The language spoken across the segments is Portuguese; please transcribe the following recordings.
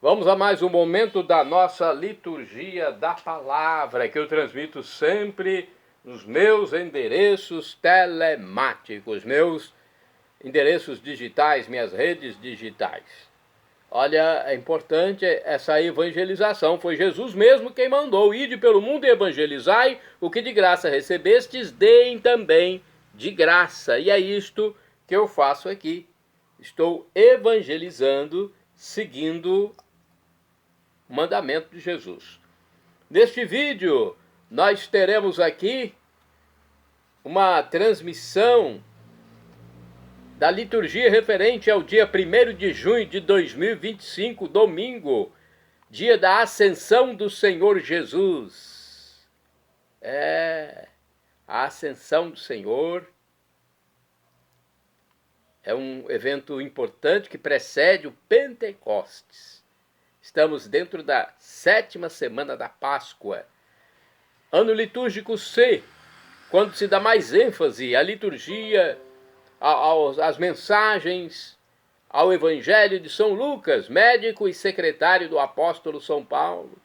Vamos a mais um momento da nossa liturgia da palavra, que eu transmito sempre nos meus endereços telemáticos, meus endereços digitais, minhas redes digitais. Olha, é importante essa evangelização. Foi Jesus mesmo quem mandou: ide pelo mundo e evangelizai, o que de graça recebestes, deem também de graça. E é isto que eu faço aqui. Estou evangelizando, seguindo o mandamento de Jesus. Neste vídeo, nós teremos aqui uma transmissão da liturgia referente ao dia 1º de junho de 2025, domingo, dia da Ascensão do Senhor Jesus. A Ascensão do Senhor é um evento importante que precede o Pentecostes. Estamos dentro da 7ª semana da Páscoa, ano litúrgico C, quando se dá mais ênfase à liturgia, às mensagens, ao Evangelho de São Lucas, médico e secretário do apóstolo São Paulo.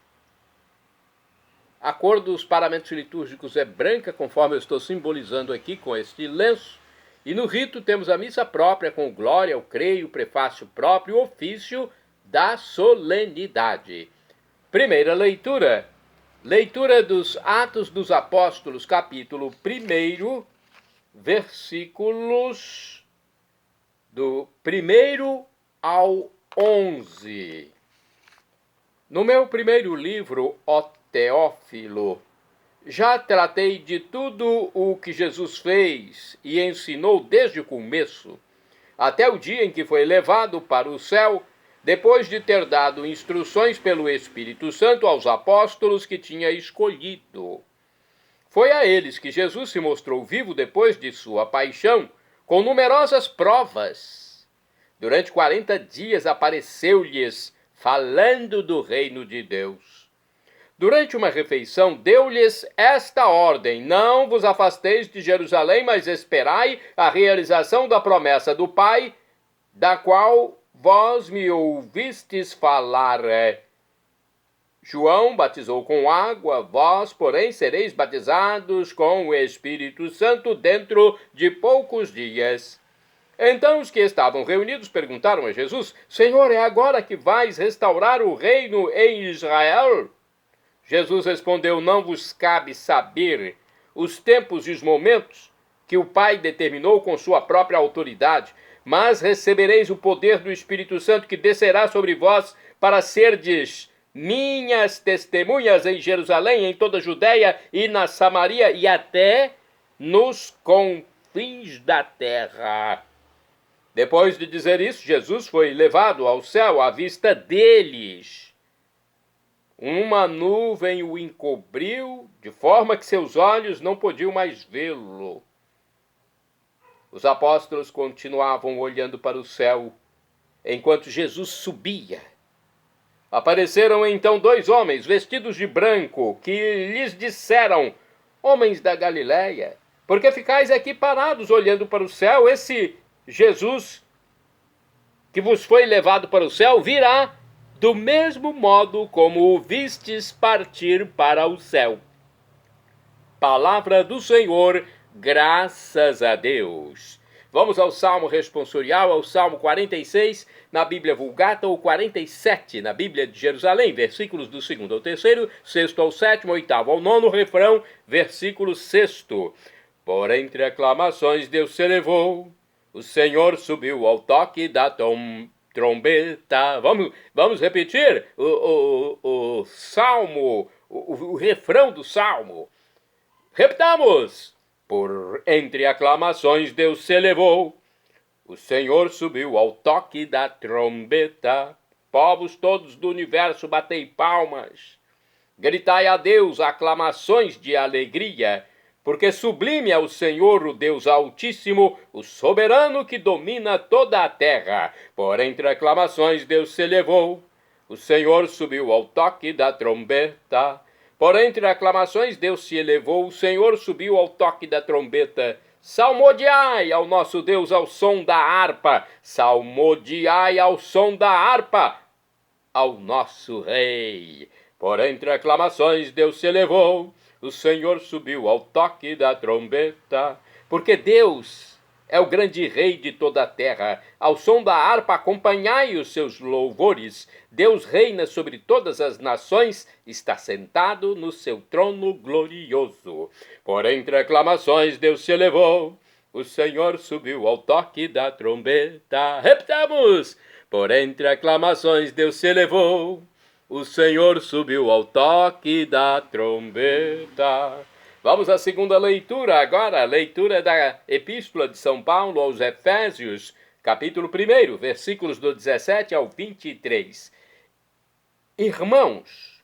A cor dos paramentos litúrgicos é branca, conforme eu estou simbolizando aqui com este lenço. E no rito temos a missa própria com glória, o creio, o prefácio próprio, o ofício da solenidade. Primeira leitura. Leitura dos Atos dos Apóstolos, capítulo 1, versículos do 1 ao 11. No meu primeiro livro, Ó Teófilo, já tratei de tudo o que Jesus fez e ensinou desde o começo, até o dia em que foi levado para o céu, depois de ter dado instruções pelo Espírito Santo aos apóstolos que tinha escolhido. Foi a eles que Jesus se mostrou vivo depois de sua paixão, com numerosas provas. Durante 40 dias apareceu-lhes, falando do reino de Deus. Durante uma refeição, deu-lhes esta ordem: não vos afasteis de Jerusalém, mas esperai a realização da promessa do Pai, da qual vós me ouvistes falar. João batizou com água, vós, porém, sereis batizados com o Espírito Santo dentro de poucos dias. Então os que estavam reunidos perguntaram a Jesus: Senhor, é agora que vais restaurar o reino em Israel? Jesus respondeu: não vos cabe saber os tempos e os momentos que o Pai determinou com sua própria autoridade, mas recebereis o poder do Espírito Santo, que descerá sobre vós, para serdes minhas testemunhas em Jerusalém, em toda a Judéia e na Samaria e até nos confins da terra. Depois de dizer isso, Jesus foi levado ao céu à vista deles. Uma nuvem o encobriu, de forma que seus olhos não podiam mais vê-lo. Os apóstolos continuavam olhando para o céu, enquanto Jesus subia. Apareceram então 2 homens, vestidos de branco, que lhes disseram: homens da Galileia, por que ficais aqui parados olhando para o céu? Esse Jesus que vos foi levado para o céu virá do mesmo modo como o vistes partir para o céu. Palavra do Senhor, graças a Deus. Vamos ao Salmo responsorial, ao Salmo 46, na Bíblia Vulgata, ou 47, na Bíblia de Jerusalém, versículos do 2º ao 3º, 6º ao 7º, 8º ao 9º, refrão, versículo 6º. Por entre aclamações Deus se elevou, o Senhor subiu ao toque da trombeta. Vamos repetir o Salmo, o refrão do Salmo. Repitamos. Por entre aclamações Deus se elevou, o Senhor subiu ao toque da trombeta. Povos todos do universo, batei palmas. Gritai a Deus aclamações de alegria, porque sublime é o Senhor, o Deus Altíssimo, o soberano que domina toda a terra. Por entre aclamações Deus se elevou, o Senhor subiu ao toque da trombeta. Por entre aclamações Deus se elevou, o Senhor subiu ao toque da trombeta. Salmodiai ao nosso Deus ao som da harpa. Salmodiai ao som da harpa. ao nosso Rei. Por entre aclamações Deus se elevou, o Senhor subiu ao toque da trombeta, porque Deus é o grande Rei de toda a terra. Ao som da harpa acompanhai os seus louvores. Deus reina sobre todas as nações, está sentado no seu trono glorioso. Por entre aclamações Deus se elevou, o Senhor subiu ao toque da trombeta. Repitamos! Por entre aclamações Deus se elevou, o Senhor subiu ao toque da trombeta. Vamos à segunda leitura agora, a leitura da Epístola de São Paulo aos Efésios, capítulo 1, versículos do 17 ao 23. Irmãos,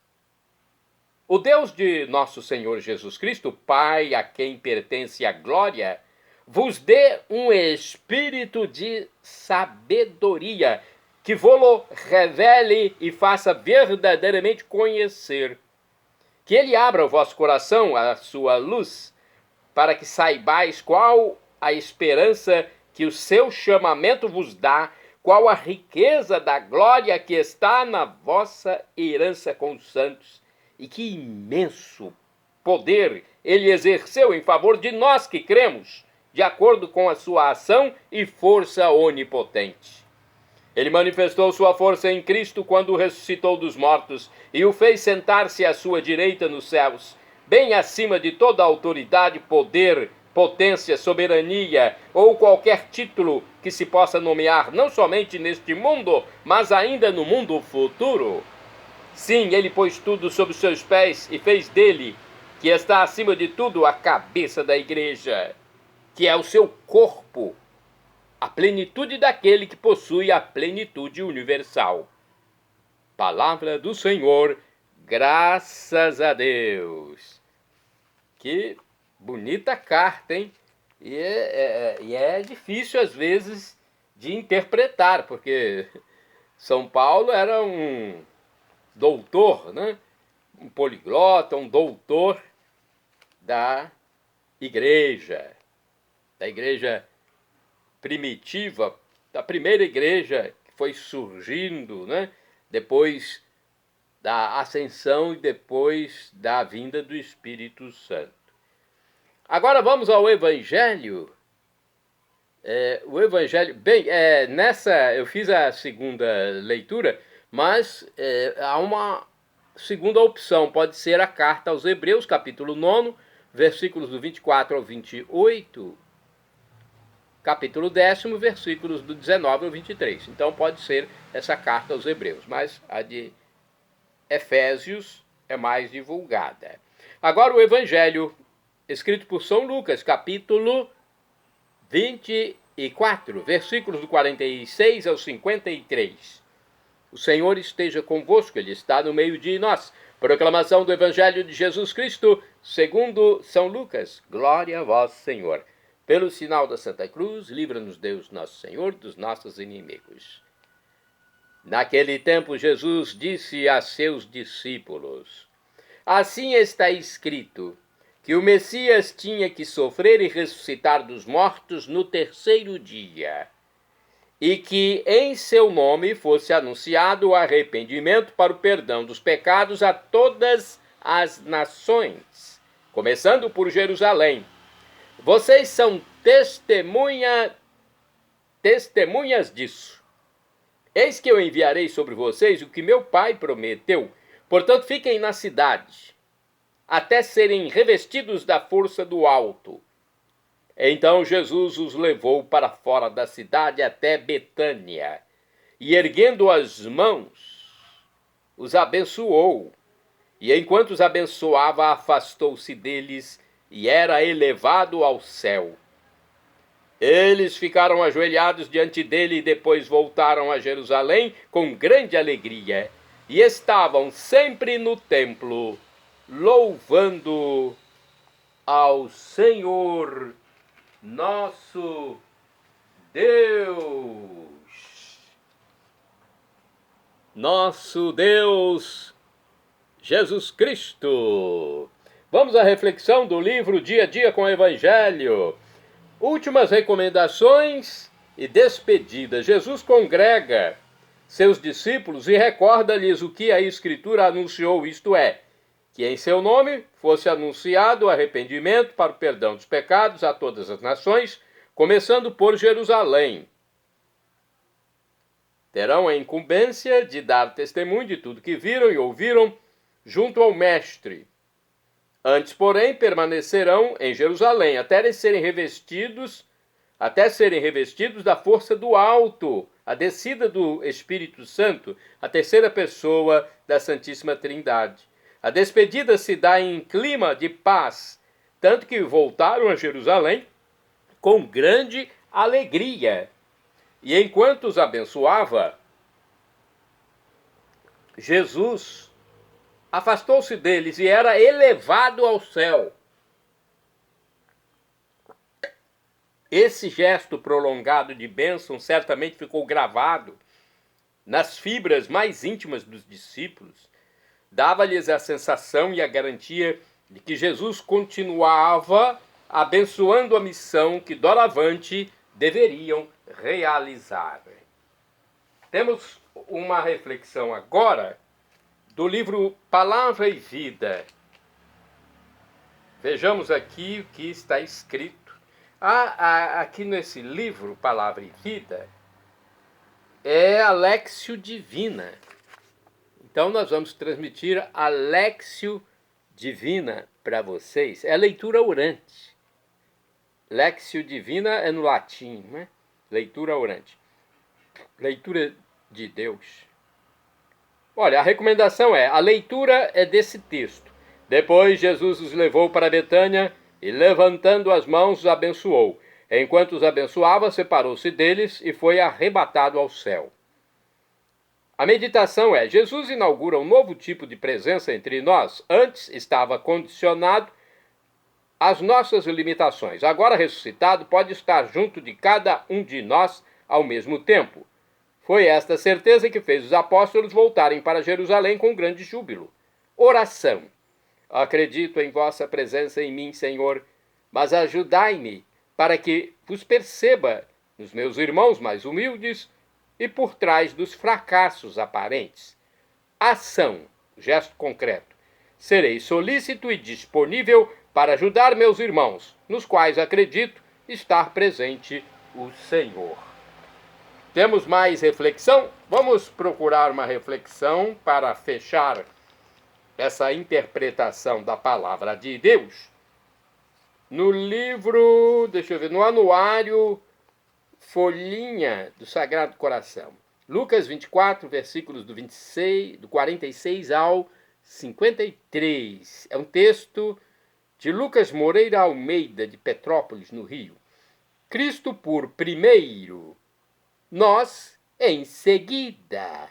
o Deus de nosso Senhor Jesus Cristo, Pai, a quem pertence a glória, vos dê um espírito de sabedoria, que vô-lo revele e faça verdadeiramente conhecer. Que ele abra o vosso coração à sua luz, para que saibais qual a esperança que o seu chamamento vos dá, qual a riqueza da glória que está na vossa herança com os santos, e que imenso poder ele exerceu em favor de nós que cremos, de acordo com a sua ação e força onipotente. Ele manifestou sua força em Cristo quando o ressuscitou dos mortos e o fez sentar-se à sua direita nos céus, bem acima de toda autoridade, poder, potência, soberania ou qualquer título que se possa nomear, não somente neste mundo, mas ainda no mundo futuro. Sim, ele pôs tudo sob os seus pés e fez dele, que está acima de tudo, a cabeça da igreja, que é o seu corpo, a plenitude daquele que possui a plenitude universal. Palavra do Senhor, graças a Deus. Que bonita carta, hein? E é difícil, às vezes, de interpretar, porque São Paulo era um doutor, né? Um poliglota, um doutor da igreja primitiva, da primeira igreja que foi surgindo, né? Depois da ascensão e depois da vinda do Espírito Santo. Agora vamos ao Evangelho. O Evangelho, nessa eu fiz a segunda leitura, mas há uma segunda opção, pode ser a carta aos Hebreus, capítulo 9, versículos do 24 ao 28, capítulo 10, versículos do 19 ao 23. Então pode ser essa carta aos Hebreus, mas a de Efésios é mais divulgada. Agora o Evangelho, escrito por São Lucas, capítulo 24, versículos do 46 ao 53. O Senhor esteja convosco, Ele está no meio de nós. Proclamação do Evangelho de Jesus Cristo, segundo São Lucas. Glória a vós, Senhor. Pelo sinal da Santa Cruz, livra-nos Deus nosso Senhor dos nossos inimigos. Naquele tempo, Jesus disse a seus discípulos: assim está escrito, que o Messias tinha que sofrer e ressuscitar dos mortos no terceiro dia, e que em seu nome fosse anunciado o arrependimento para o perdão dos pecados a todas as nações, começando por Jerusalém. Vocês são testemunhas disso. Eis que eu enviarei sobre vocês o que meu Pai prometeu. Portanto, fiquem na cidade, até serem revestidos da força do alto. Então Jesus os levou para fora da cidade até Betânia, e erguendo as mãos, os abençoou. E enquanto os abençoava, afastou-se deles e era elevado ao céu. Eles ficaram ajoelhados diante dele e depois voltaram a Jerusalém com grande alegria, e estavam sempre no templo, louvando ao Senhor nosso Deus. Nosso Deus, Jesus Cristo. Vamos à reflexão do livro Dia a Dia com o Evangelho. Últimas recomendações e despedida. Jesus congrega seus discípulos e recorda-lhes o que a Escritura anunciou, isto é, que em seu nome fosse anunciado o arrependimento para o perdão dos pecados a todas as nações, começando por Jerusalém. Terão a incumbência de dar testemunho de tudo que viram e ouviram junto ao Mestre. Antes, porém, permanecerão em Jerusalém até serem revestidos da força do alto, a descida do Espírito Santo, a terceira pessoa da Santíssima Trindade. A despedida se dá em clima de paz, tanto que voltaram a Jerusalém com grande alegria. E enquanto os abençoava, Jesus afastou-se deles e era elevado ao céu. Esse gesto prolongado de bênção certamente ficou gravado nas fibras mais íntimas dos discípulos. Dava-lhes a sensação e a garantia de que Jesus continuava abençoando a missão que doravante deveriam realizar. Temos uma reflexão agora do livro Palavra e Vida. Vejamos aqui o que está escrito. Aqui nesse livro, Palavra e Vida, é a Léxio Divina. Então nós vamos transmitir a Léxio Divina para vocês. É a leitura orante. Léxio Divina é no latim, né? Leitura orante. Leitura de Deus. Olha, a recomendação a leitura é desse texto. Depois Jesus os levou para Betânia e, levantando as mãos, os abençoou. Enquanto os abençoava, separou-se deles e foi arrebatado ao céu. A meditação Jesus inaugura um novo tipo de presença entre nós. Antes estava condicionado às nossas limitações. Agora ressuscitado, pode estar junto de cada um de nós ao mesmo tempo. Foi esta certeza que fez os apóstolos voltarem para Jerusalém com grande júbilo. Oração. Acredito em vossa presença em mim, Senhor, mas ajudai-me para que vos perceba nos meus irmãos mais humildes e por trás dos fracassos aparentes. Ação, gesto concreto. Serei solícito e disponível para ajudar meus irmãos, nos quais acredito estar presente o Senhor. Temos mais reflexão? Vamos procurar uma reflexão para fechar essa interpretação da palavra de Deus. No livro, no Anuário Folhinha do Sagrado Coração. Lucas 24, versículos do 46 ao 53. É um texto de Lucas Moreira Almeida, de Petrópolis, no Rio. Cristo por primeiro, nós em seguida.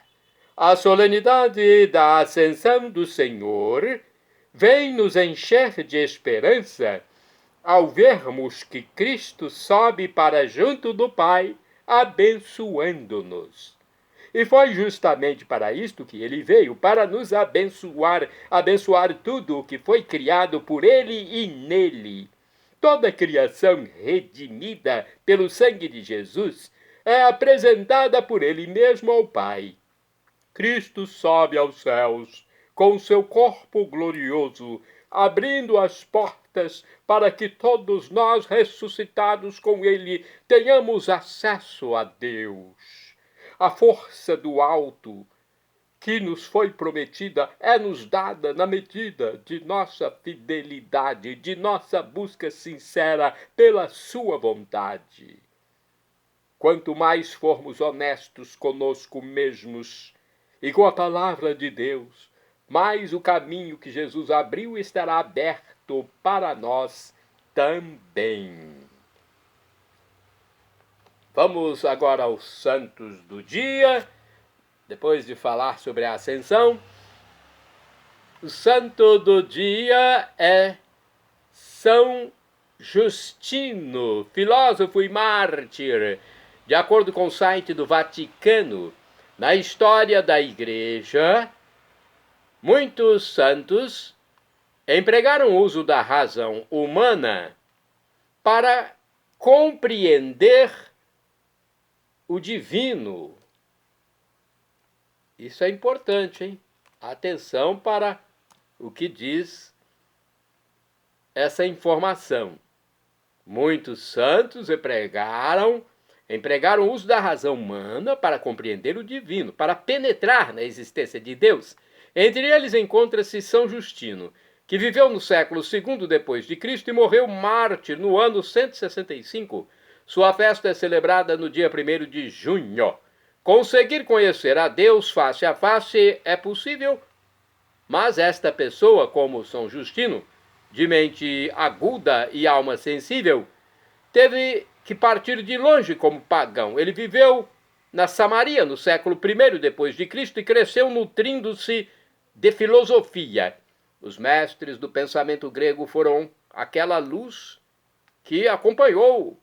A solenidade da Ascensão do Senhor vem nos encher de esperança ao vermos que Cristo sobe para junto do Pai, abençoando-nos. E foi justamente para isto que ele veio, para nos abençoar tudo o que foi criado por ele e nele. Toda a criação redimida pelo sangue de Jesus é apresentada por ele mesmo ao Pai. Cristo sobe aos céus com seu corpo glorioso, abrindo as portas para que todos nós, ressuscitados com ele, tenhamos acesso a Deus. A força do alto que nos foi prometida é-nos dada na medida de nossa fidelidade, de nossa busca sincera pela sua vontade. Quanto mais formos honestos conosco mesmos e com a palavra de Deus, mais o caminho que Jesus abriu estará aberto para nós também. Vamos agora aos santos do dia. Depois de falar sobre a ascensão, o santo do dia é São Justino, filósofo e mártir. De acordo com o site do Vaticano, na história da Igreja, muitos santos empregaram o uso da razão humana para compreender o divino Isso é importante, hein? Atenção para o que diz essa informação. Muitos santos empregaram o uso da razão humana para compreender o divino, para penetrar na existência de Deus. Entre eles encontra-se São Justino, que viveu no século II depois de Cristo e morreu mártir no ano 165. Sua festa é celebrada no dia 1º de junho. Conseguir conhecer a Deus face a face é possível, mas esta pessoa, como São Justino, de mente aguda e alma sensível, teve que partir de longe como pagão. Ele viveu na Samaria no século I depois de Cristo e cresceu nutrindo-se de filosofia. Os mestres do pensamento grego foram aquela luz que acompanhou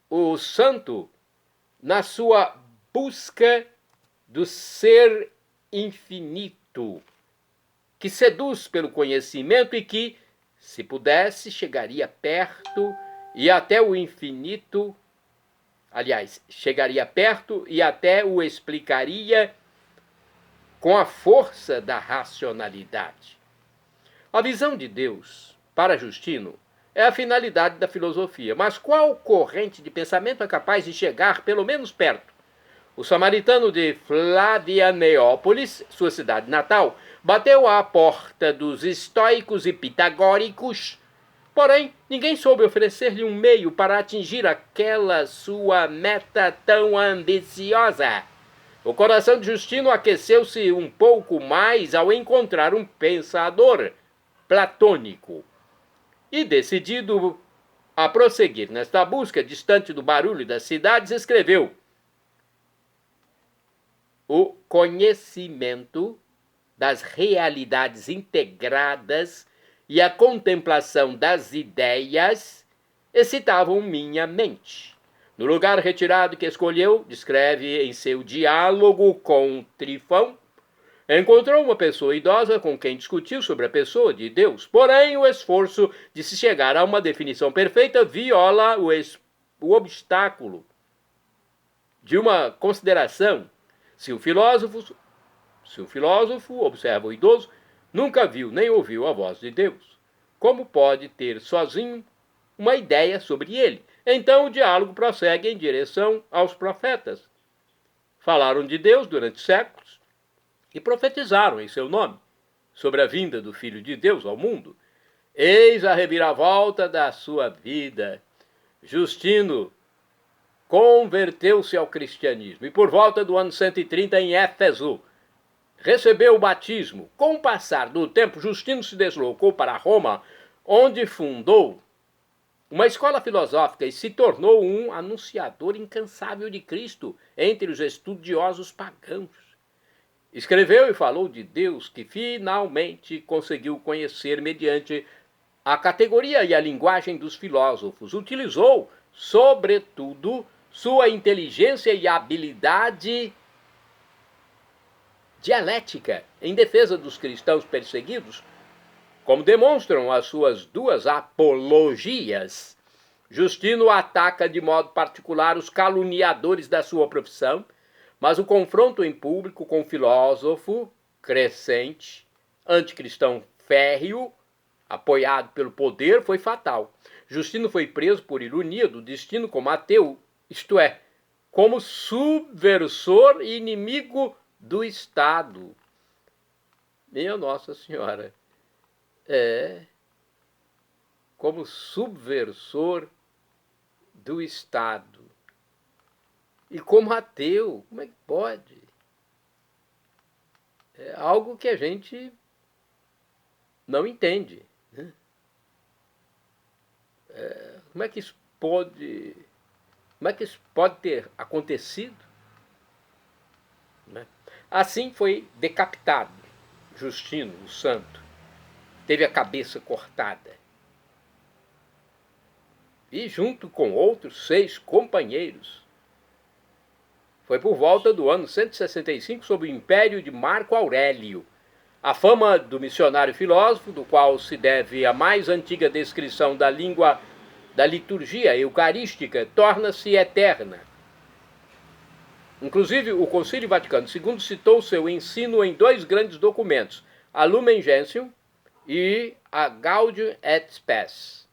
o santo na sua busca do ser infinito, que seduz pelo conhecimento e que, se pudesse, chegaria perto e até o infinito, aliás, chegaria perto e até o explicaria com a força da racionalidade. A visão de Deus, para Justino, é a finalidade da filosofia. Mas qual corrente de pensamento é capaz de chegar pelo menos perto? O samaritano de Flavianeópolis, sua cidade natal, bateu à porta dos estoicos e pitagóricos, porém ninguém soube oferecer-lhe um meio para atingir aquela sua meta tão ambiciosa. O coração de Justino aqueceu-se um pouco mais ao encontrar um pensador platônico. E, decidido a prosseguir nesta busca, distante do barulho das cidades, escreveu: o conhecimento das realidades integradas e a contemplação das ideias excitavam minha mente. No lugar retirado que escolheu, descreve em seu diálogo com Trifão, encontrou uma pessoa idosa com quem discutiu sobre a pessoa de Deus. Porém, o esforço de se chegar a uma definição perfeita viola o obstáculo de uma consideração. Se o filósofo, observa o idoso, nunca viu nem ouviu a voz de Deus, como pode ter sozinho uma ideia sobre ele? Então o diálogo prossegue em direção aos profetas. Falaram de Deus durante séculos e profetizaram em seu nome sobre a vinda do Filho de Deus ao mundo. Eis a reviravolta da sua vida. Justino converteu-se ao cristianismo e, por volta do ano 130, em Éfeso, recebeu o batismo. Com o passar do tempo, Justino se deslocou para Roma, onde fundou uma escola filosófica e se tornou um anunciador incansável de Cristo entre os estudiosos pagãos. Escreveu e falou de Deus que finalmente conseguiu conhecer mediante a categoria e a linguagem dos filósofos. Utilizou, sobretudo, sua inteligência e habilidade dialética em defesa dos cristãos perseguidos, como demonstram as suas duas apologias. Justino ataca de modo particular os caluniadores da sua profissão, mas o confronto em público com o filósofo crescente, anticristão férreo, apoiado pelo poder, foi fatal. Justino foi preso por ironia do destino como ateu, isto é, como subversor e inimigo do Estado. Minha Nossa Senhora. Como subversor do Estado. E como ateu, como é que pode? É algo que a gente não entende. Né? Como é que isso pode ter acontecido? Né? Assim foi decapitado Justino, o santo. Teve a cabeça cortada. E junto com outros 6 companheiros. Foi por volta do ano 165, sob o império de Marco Aurélio. A fama do missionário filósofo, do qual se deve a mais antiga descrição da língua da liturgia eucarística, torna-se eterna. Inclusive, o Concílio Vaticano II citou seu ensino em 2 grandes documentos, a Lumen Gentium e a Gaudium et Spes.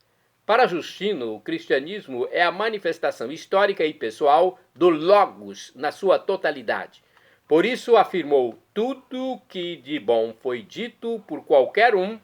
Para Justino, o cristianismo é a manifestação histórica e pessoal do Logos na sua totalidade. Por isso afirmou: tudo que de bom foi dito por qualquer um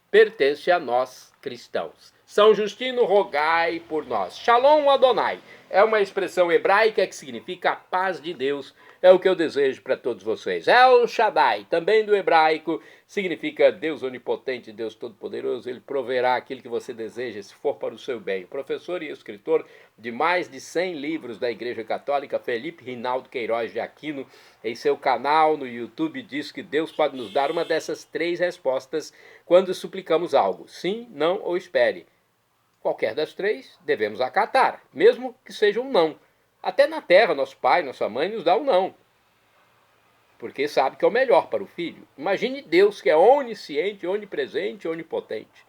pertence a nós cristãos. São Justino, rogai por nós. Shalom Adonai é uma expressão hebraica que significa a paz de Deus. É o que eu desejo para todos vocês. El Shaddai, também do hebraico, significa Deus onipotente, Deus todo-poderoso. Ele proverá aquilo que você deseja, se for para o seu bem. Professor e escritor de mais de 100 livros da Igreja Católica, Felipe Rinaldo Queiroz de Aquino, em seu canal no YouTube, diz que Deus pode nos dar uma dessas 3 respostas quando suplicamos algo: sim, não ou espere. Qualquer das 3 devemos acatar, mesmo que seja um não. Até na terra, nosso pai, nossa mãe nos dá um não, porque sabe que é o melhor para o filho. Imagine Deus, que é onisciente, onipresente, onipotente.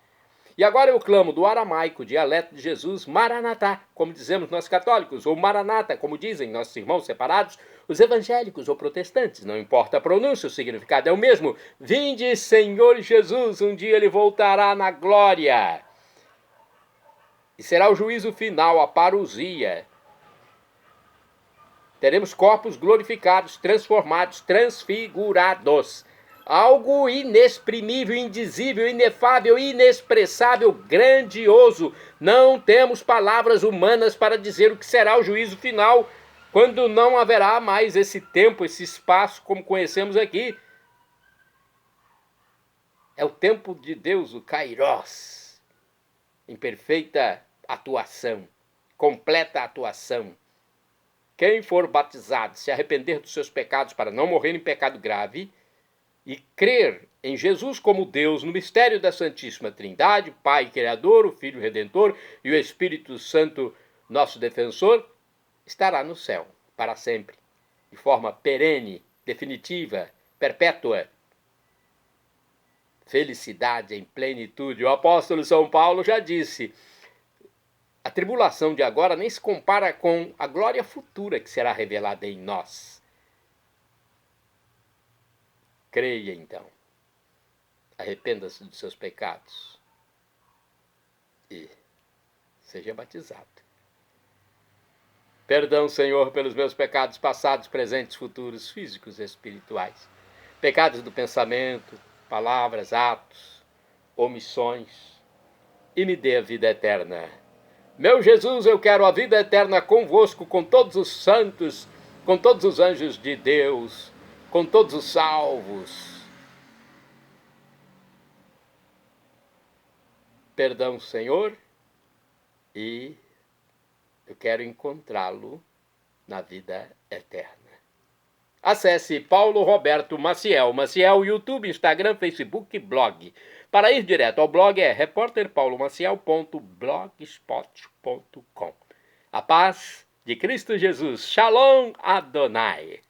E agora eu clamo do aramaico, dialeto de Jesus, Maranatá, como dizemos nós católicos, ou Maranata, como dizem nossos irmãos separados, os evangélicos ou protestantes, não importa a pronúncia, o significado é o mesmo. Vinde, Senhor Jesus, um dia ele voltará na glória. E será o juízo final, a parousia. Teremos corpos glorificados, transformados, transfigurados. Algo inexprimível, indizível, inefável, inexpressável, grandioso. Não temos palavras humanas para dizer o que será o juízo final, quando não haverá mais esse tempo, esse espaço como conhecemos aqui. É o tempo de Deus, o Kairos, em perfeita atuação, completa atuação. Quem for batizado, se arrepender dos seus pecados para não morrer em pecado grave e crer em Jesus como Deus, no mistério da Santíssima Trindade, Pai Criador, o Filho Redentor e o Espírito Santo, nosso defensor, estará no céu para sempre, de forma perene, definitiva, perpétua. Felicidade em plenitude. O apóstolo São Paulo já disse: a tribulação de agora nem se compara com a glória futura que será revelada em nós. Creia então, arrependa-se dos seus pecados e seja batizado. Perdão, Senhor, pelos meus pecados passados, presentes, futuros, físicos e espirituais. Pecados do pensamento, palavras, atos, omissões, e me dê a vida eterna. Meu Jesus, eu quero a vida eterna convosco, com todos os santos, com todos os anjos de Deus, com todos os salvos. Perdão, Senhor, e eu quero encontrá-lo na vida eterna. Acesse Paulo Roberto Maciel, YouTube, Instagram, Facebook e blog. Para ir direto ao blog é repórterpaulomaciel.blogspot.com. A paz de Cristo Jesus. Shalom Adonai.